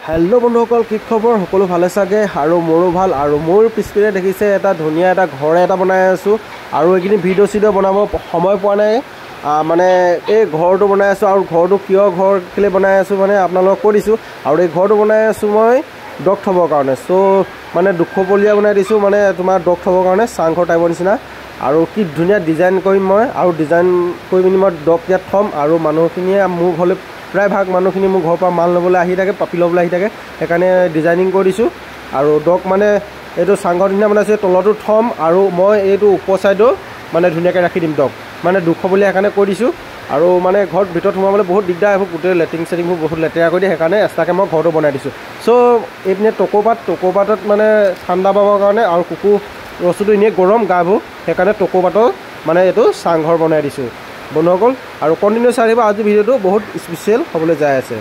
hello बंधुসকল কি খবৰ সকলো ভালে চাগে আৰু মোৰো ভাল আৰু মোৰ পিছপিনে দেখিছে এটা ধুনিয়া এটা ঘৰ এটা বনাই আছো আৰু এইখিনি ভিডিও বনাব সময় পোৱা নাই মানে এই ঘৰটো বনাই আছো আৰু ঘৰটো কিয় ঘৰ কেলে বনাই আছো মানে আপোনালোকক কৈ দিছো আৰু এই ঘৰটো বনাই আছো মই ডগ থবৰ কাৰণে সো মানে দুখপলীয়া বনাই দিছো মানে তোমাৰ ডগ থবৰ কাৰণে চাংঘৰ টাইপৰ নিচিনা আৰু কি ধুনিয়া ডিজাইন কৰিম মই আৰু ডিজাইন কৰি মিনি মই ডগ ইয়াত থম আৰু মানুহখিনিয়ে মোৰ ঘৰলৈ প্ৰায় ভাগ মানুহখিনি মোৰ ঘৰৰ পৰা মাল ল'বলৈ আহি থাকে পাপি ল'বলৈ আহি থাকে সেইকাৰণে ডিজাইনিং কৰি দিছোঁ আৰু ডগ মানে এইটো চাংঘৰ নিচিনা বনাইছোঁ তলতো থম আৰু মই এইটো ওপৰ চাইডো মানে ধুনীয়াকৈ ৰাখি দিম ডগ মানে দুখ বুলি সেইকাৰণে কৈ দিছোঁ আৰু মানে ঘৰত ভিতৰত সোমাবলৈ বহুত দিগদাৰ হ'ব গোটেই লেট্ৰিন চেটিংবোৰ বহুত লেতেৰা কৰি দিয়ে সেইকাৰণে এক্সট্ৰাকৈ মই ঘৰটো বনাই দিছোঁ চ' এইপিনে টকৌপাতত মানে ঠাণ্ডা পাবৰ কাৰণে আৰু কুকুৰ বস্তুটো এনেই গৰম গাবোৰ সেইকাৰণে টকৌপাতৰ মানে এইটো চাংঘৰ বনাই দিছোঁ বন্ধুসকল আৰু কণ্টিনিউ চাই থাকিব আজি ভিডিঅ'টো বহুত স্পেচিয়েল হ'বলৈ যাই আছে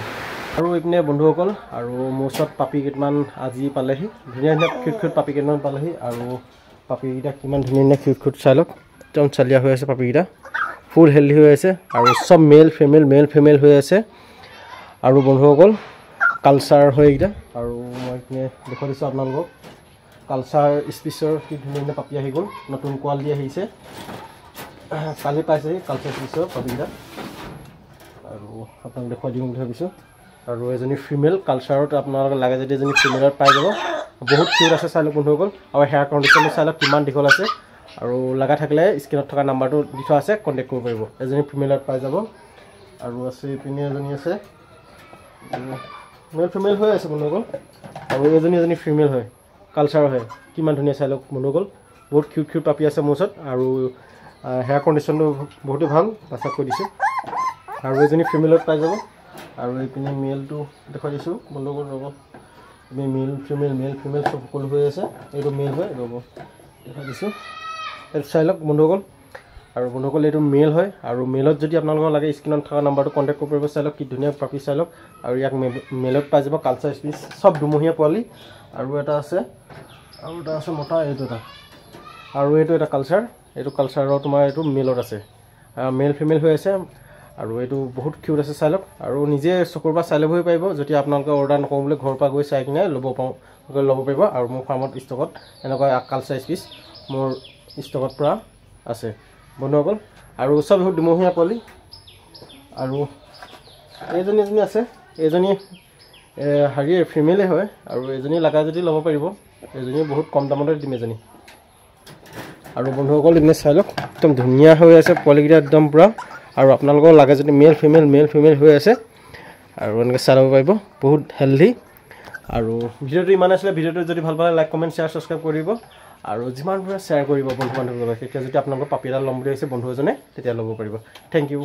আৰু এইপিনে বন্ধুসকল আৰু মোৰ ওচৰত পাপি কেইটামান আজি পালেহি ধুনীয়া ধুনীয়া কিউট পাপি কেইটামান পালেহি আৰু পাপিকেইটা কিমান ধুনীয়া কিউট চাই লওক একদম চালিয়া হৈ আছে পাপিকেইটা ফুল হেল্ডি হৈ আছে আৰু চব মেল ফিমেল হৈ আছে আৰু বন্ধুসকল কালচাৰ হৈ এইকেইটা আৰু মই এইপিনে দেখুৱাই দিছোঁ আপোনালোকক কালচাৰ স্পিচৰ কি ধুনীয়া পাপি আহি গ'ল নতুন কোৱালিটি আহিছে কালি পাইছে কালচাৰ স্পিচৰ পাপিকেইটা আৰু আপোনাক দেখুৱাই দিম বুলি ভাবিছোঁ আৰু এজনী ফিমেল কালচাৰত আপোনালোকে লাগে যদি এজনী ফিমেলত পাই যাব বহুত কিউট আছে চাই লওক বন্ধুসকল আৰু হেয়াৰ কণ্ডিশ্যনটো চাই লওক কিমান দীঘল আছে আৰু লগা থাকিলে স্ক্ৰীনত থকা নাম্বাৰটো দি থোৱা আছে কণ্টেক্ট কৰিব পাৰিব এজনী ফিমেলত পাই যাব আৰু আছে ইপিনে এজনী আছে মেল ফিমেল হৈ আছে বন্ধুসকল আৰু এজনী ফিমেল হয় কালচাৰ হয় কিমান ধুনীয়া চাই লওক বন্ধুসকল বহুত কিউট পাপি আছে মোৰ ওচৰত আৰু হেয়াৰ কণ্ডিশ্যনটো বহুতেই ভাল বাছাক কৈ দিছোঁ আৰু এজনী ফিমেলত পাই যাব আৰু এইপিনে মেলটো দেখুৱাই দিছোঁ বন্ধুসকল ৰ'ব তুমি মেল ফিমেল চব সকলো হৈ আছে এইটো মেল হয় ৰ'ব দেখুৱাই দিছোঁ এইটো চাই লওক বন্ধুসকল আৰু বন্ধুসকল এইটো মেল হয় আৰু মেলত যদি আপোনালোকৰ লাগে স্ক্ৰীনত থকা নাম্বাৰটো কণ্টেক্ট কৰিব পাৰিব চাই লওক কি ধুনীয়া পাপি চাই লওক আৰু ইয়াক মেলত পাই যাব কালচাৰ স্পিচ চব দুমহীয়া পোৱালি আৰু এটা আছে মতা এইটো এটা আৰু এইটো এটা কালচাৰ এইটো কালচাৰৰ তোমাৰ এইটো মেলত আছে মেল ফিমেল হৈ আছে আৰু এইটো বহুত কিউট আছে চাই লওক আৰু নিজে চকুৰ পৰা চাই ল'বই পাৰিব যদি আপোনালোকে অৰ্ডাৰ নকৰোঁ বুলি ঘৰৰ পৰা গৈ চাই কিনে ল'ব পাৰিব আৰু মোৰ ফাৰ্মত ষ্টকত এনেকুৱা কালচাৰ স্পিচ মোৰ ষ্টকত পৰা আছে বন্ধুসকল আৰু চব বহুত দুমহীয়া পোৱালি আৰু এজনী আছে এইজনী হেৰিয়ে ফিমেলে হয় আৰু এজনী লগা যদি ল'ব পাৰিব এজনী বহুত কম দামতে দিম এজনী আৰু বন্ধুসকল এনে চাই লওক একদম ধুনীয়া হৈ আছে পোৱালিকেইটা একদম পূৰা আৰু আপোনালোকৰ লাগে যদি মেল ফিমেল হৈ আছে আৰু এনেকৈ চাই ল'ব পাৰিব বহুত হেল্ডি আৰু ভিডিঅ'টো ইমান আছিলে ভিডিঅ'টো যদি ভাল পালে লাইক কমেণ্ট শ্বেয়াৰ ছাবস্ক্ৰাইব কৰিব আৰু যিমান পাৰে শ্বেয়াৰ কৰিব বন্ধু বান্ধৱীৰ লগত তেতিয়া যদি আপোনালোকৰ পাপি এটা ল'ম বুলি ভাবিছে বন্ধু এজনে তেতিয়া ল'ব পাৰিব থেংক ইউ